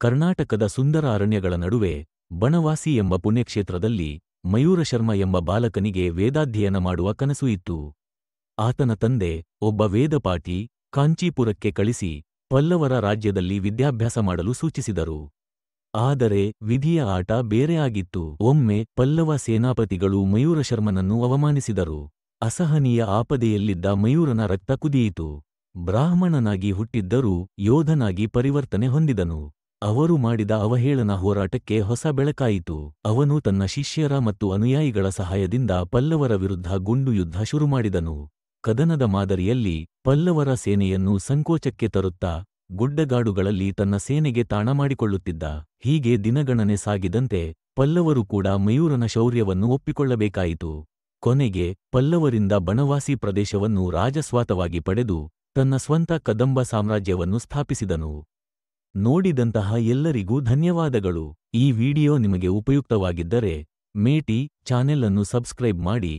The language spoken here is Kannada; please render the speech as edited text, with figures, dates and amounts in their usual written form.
ಕರ್ನಾಟಕದ ಸುಂದರ ಅರಣ್ಯಗಳ ನಡುವೆ ಬನವಾಸಿ ಎಂಬ ಪುಣ್ಯಕ್ಷೇತ್ರದಲ್ಲಿ ಮಯೂರಶರ್ಮ ಎಂಬ ಬಾಲಕನಿಗೆ ವೇದಾಧ್ಯಯನ ಮಾಡುವ ಕನಸು ಇತ್ತು. ಆತನ ತಂದೆ ಒಬ್ಬ ವೇದಪಾಠಿ ಕಾಂಚೀಪುರಕ್ಕೆ ಕಳಿಸಿ ಪಲ್ಲವರ ರಾಜ್ಯದಲ್ಲಿ ವಿದ್ಯಾಭ್ಯಾಸ ಮಾಡಲು ಸೂಚಿಸಿದರು. ಆದರೆ ವಿಧಿಯ ಆಟ ಬೇರೆ ಆಗಿತ್ತು. ಒಮ್ಮೆ ಪಲ್ಲವ ಸೇನಾಪತಿಗಳು ಮಯೂರಶರ್ಮನನ್ನು ಅವಮಾನಿಸಿದರು. ಅಸಹನೀಯ ಆಪದೆಯಲ್ಲಿದ್ದ ಮಯೂರನ ರಕ್ತ ಕುದಿಯಿತು. ಬ್ರಾಹ್ಮಣನಾಗಿ ಹುಟ್ಟಿದ್ದರೂ ಯೋಧನಾಗಿ ಪರಿವರ್ತನೆ ಹೊಂದಿದನು. ಅವರು ಮಾಡಿದ ಅವಹೇಳನ ಹೋರಾಟಕ್ಕೆ ಹೊಸ ಬೆಳಕಾಯಿತು. ಅವನು ತನ್ನ ಶಿಷ್ಯರ ಮತ್ತು ಅನುಯಾಯಿಗಳ ಸಹಾಯದಿಂದ ಪಲ್ಲವರ ವಿರುದ್ಧ ಗುಂಡು ಯುದ್ಧ ಶುರುಮಾಡಿದನು. ಕದನದ ಮಾದರಿಯಲ್ಲಿ ಪಲ್ಲವರ ಸೇನೆಯನ್ನು ಸಂಕೋಚಕ್ಕೆ ತರುತ್ತಾ ಗುಡ್ಡಗಾಡುಗಳಲ್ಲಿ ತನ್ನ ಸೇನೆಗೆ ತಾಣ ಮಾಡಿಕೊಳ್ಳುತ್ತಿದ್ದ. ಹೀಗೆ ದಿನಗಣನೆ ಸಾಗಿದಂತೆ ಪಲ್ಲವರು ಕೂಡ ಮಯೂರನ ಶೌರ್ಯವನ್ನು ಒಪ್ಪಿಕೊಳ್ಳಬೇಕಾಯಿತು. ಕೊನೆಗೆ ಪಲ್ಲವರಿಂದ ಬನವಾಸಿ ಪ್ರದೇಶವನ್ನು ರಾಜಸ್ವಾತವಾಗಿ ಪಡೆದು ತನ್ನ ಸ್ವಂತ ಕದಂಬ ಸಾಮ್ರಾಜ್ಯವನ್ನು ಸ್ಥಾಪಿಸಿದನು. ನೋಡಿದಂತಹ ಎಲ್ಲರಿಗೂ ಧನ್ಯವಾದಗಳು. ಈ ವಿಡಿಯೋ ನಿಮಗೆ ಉಪಯುಕ್ತವಾಗಿದ್ದರೆ ಮೇಟಿ ಚಾನೆಲ್ ಅನ್ನು ಸಬ್ಸ್ಕ್ರೈಬ್ ಮಾಡಿ.